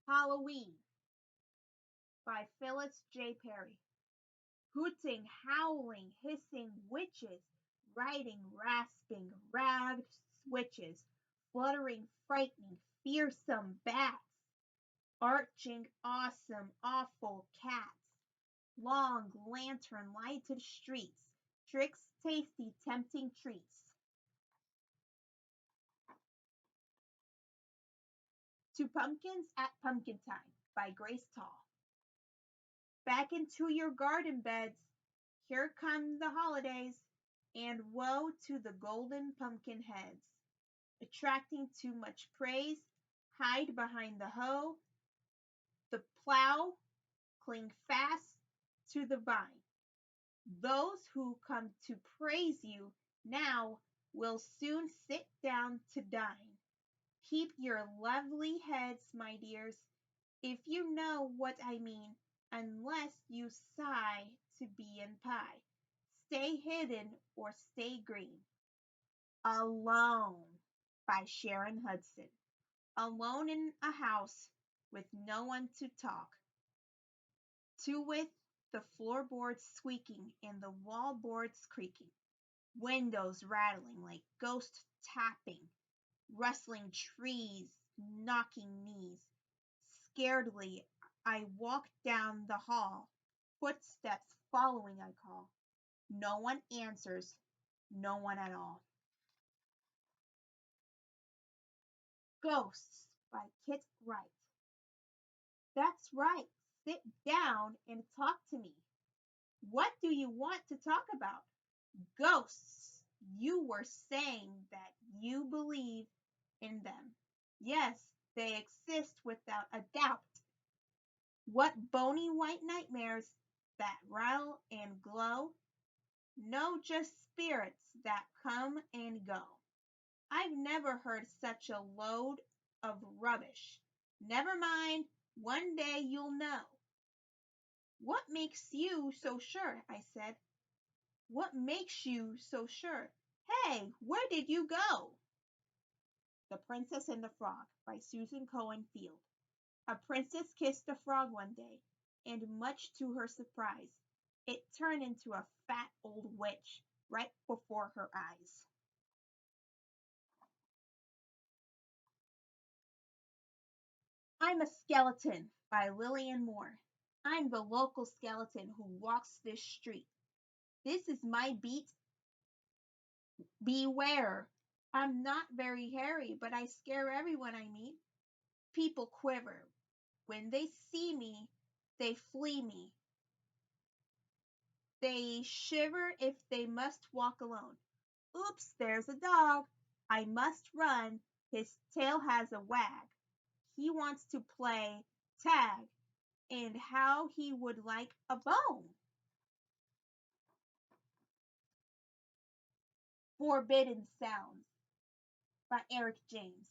Halloween by Phyllis J. Perry. Hooting, howling, hissing witches, riding, rasping, ragged switches, fluttering, frightening, fearsome bats, arching, awesome, awful cats, long, lantern lighted streets, tricks, tasty, tempting treats. To Pumpkins at Pumpkin Time by Grace Tall. Back into your garden beds. Here come the holidays, and woe to the golden pumpkin heads. Attracting too much praise, hide behind the hoe, the plow, cling fast to the vine. Those who come to praise you now will soon sit down to dine. Keep your lovely heads, my dears, if you know what I mean, unless you sigh to be in pie. Stay hidden or stay green. Alone by Sharon Hudson. Alone in a house with no one to talk to, with the floorboards squeaking and the wallboards creaking, windows rattling like ghost tapping, rustling trees, knocking knees. Scaredly I walk down the hall, footsteps following I call. No one answers, no one at all. Ghosts by Kit Wright. That's right, sit down and talk to me. What do you want to talk about? Ghosts. You were saying that you believe in them. Yes, they exist without a doubt. What bony white nightmares that rattle and glow? No, just spirits that come and go. I've never heard such a load of rubbish. Never mind, one day you'll know. What makes you so sure? I said. What makes you so sure? Hey, where did you go? The Princess and the Frog by Susan Cohen Field. A princess kissed a frog one day, and much to her surprise, it turned into a fat old witch right before her eyes. I'm a Skeleton by Lillian Moore. I'm the local skeleton who walks this street. This is my beat. Beware. I'm not very hairy, but I scare everyone I meet. People quiver. When they see me, they flee me. They shiver if they must walk alone. Oops, there's a dog. I must run. His tail has a wag. He wants to play tag, and how he would like a bone. Forbidden Sounds by Eric James.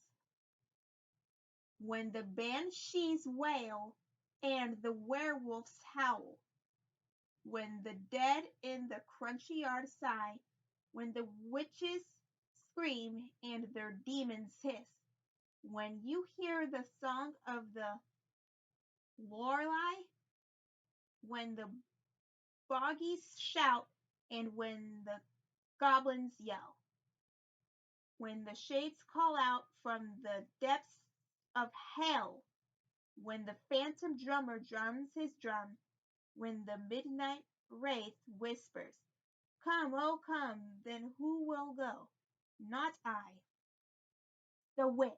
When the banshees wail and the werewolves howl, when the dead in the crunchy yard sigh, when the witches scream and their demons hiss, when you hear the song of the Lorelei, when the bogies shout and when the goblins yell, when the shades call out from the depths of hell, when the phantom drummer drums his drum, when the midnight wraith whispers, come, oh come, then who will go? Not I. The Witch.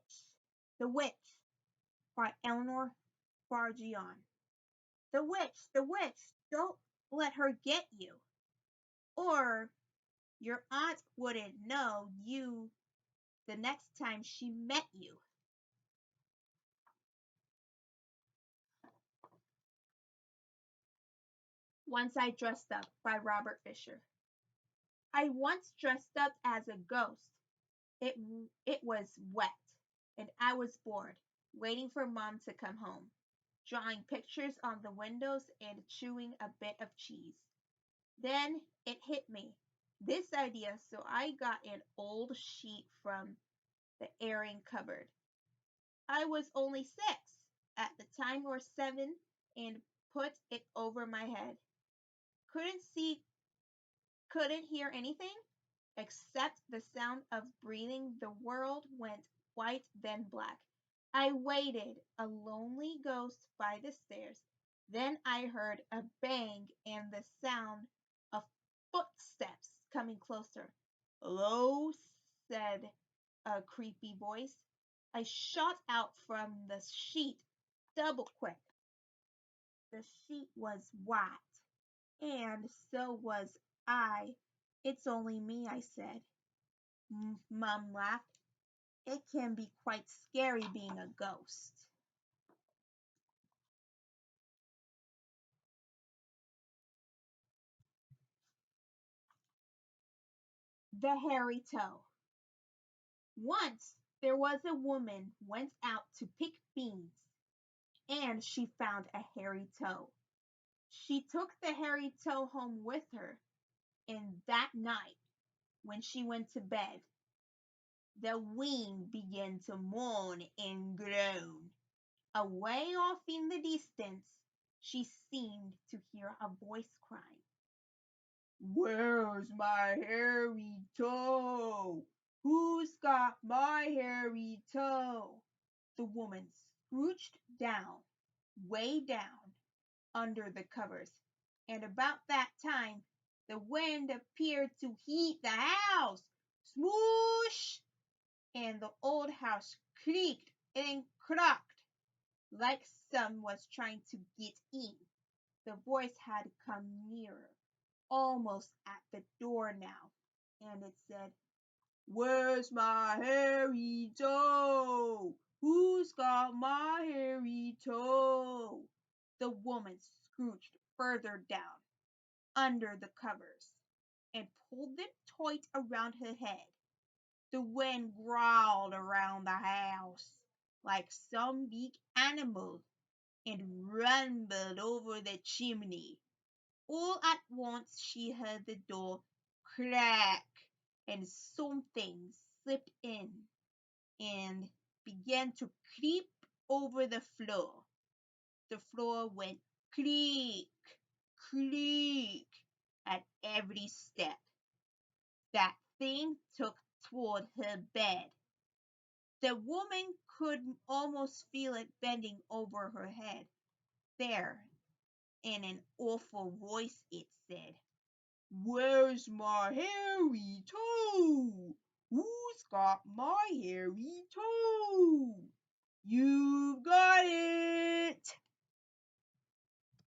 The Witch by Eleanor Farjeon. The witch, the witch, don't let her get you. Or your aunt wouldn't know you the next time she met you. Once I Dressed Up by Robert Fisher. I once dressed up as a ghost. It, it was wet, and I was bored, waiting for Mom to come home, drawing pictures on the windows and chewing a bit of cheese. Then it hit me, this idea, so I got an old sheet from the airing cupboard. I was only 6. at the time or 7 and put it over my head. Couldn't see, couldn't hear anything except the sound of breathing. The world went white, then black. I waited, a lonely ghost by the stairs. Then I heard a bang and the sound of footsteps coming closer. Hello, said a creepy voice. I shot out from the sheet double quick. The sheet was white, and so was I. It's only me, I said. Mum laughed. It can be quite scary being a ghost. The hairy toe. Once there was a woman went out to pick beans, and she found a hairy toe. She took the hairy toe home with her, and that night, when she went to bed, the wind began to moan and groan. Away off in the distance, she seemed to hear a voice crying, "Where's my hairy toe? Who's got my hairy toe?" The woman scrooched down, way down, under the covers, and about that time the wind appeared to heat the house. Smoosh! And the old house creaked and cracked like some was trying to get in. The voice had come nearer, almost at the door now, and it said, "Where's my hairy toe? Who's got my hairy toe?" The woman scrooched further down, under the covers, and pulled them tight around her head. The wind growled around the house like some big animal and rumbled over the chimney. All at once she heard the door crack and something slipped in and began to creep over the floor. The floor went creak, creak at every step. That thing took toward her bed. The woman could almost feel it bending over her head. There, in an awful voice, it said, "Where's my hairy toe? Who's got my hairy toe?" "You've